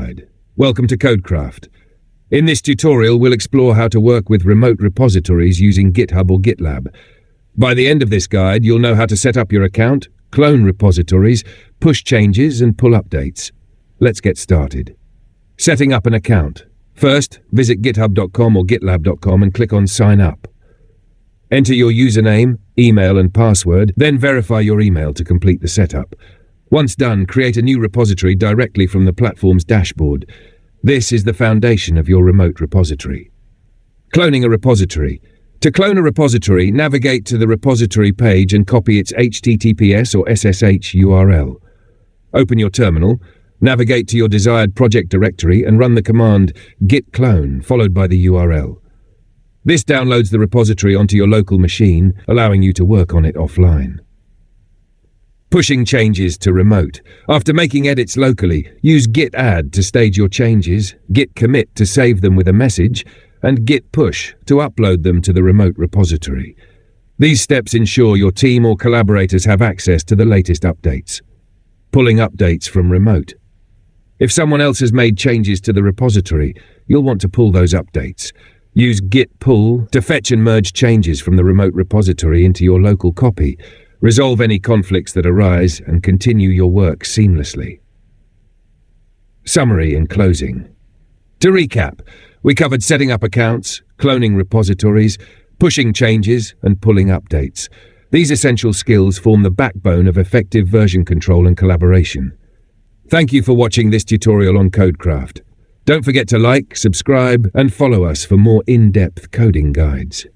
Guide. Welcome to Codecraft. In this tutorial, we'll explore how to work with remote repositories using GitHub or GitLab. By the end of this guide, you'll know how to set up your account, clone repositories, push changes, and pull updates. Let's get started. Setting up an account. First, visit github.com or gitlab.com and click on Sign Up. Enter your username, email, and password, then verify your email to complete the setup. Once done, create a new repository directly from the platform's dashboard. This is the foundation of your remote repository. Cloning a repository. To clone a repository, navigate to the repository page and copy its HTTPS or SSH URL. Open your terminal, navigate to your desired project directory and run the command git clone followed by the URL. This downloads the repository onto your local machine, allowing you to work on it offline. Pushing changes to remote. After making edits locally, use git add to stage your changes, git commit to save them with a message, and git push to upload them to the remote repository. These steps ensure your team or collaborators have access to the latest updates. Pulling updates from remote. If someone else has made changes to the repository, you'll want to pull those updates. Use git pull to fetch and merge changes from the remote repository into your local copy. Resolve any conflicts that arise and continue your work seamlessly. Summary and closing. To recap, we covered setting up accounts, cloning repositories, pushing changes, and pulling updates. These essential skills form the backbone of effective version control and collaboration. Thank you for watching this tutorial on Codecraft. Don't forget to like, subscribe, and follow us for more in-depth coding guides.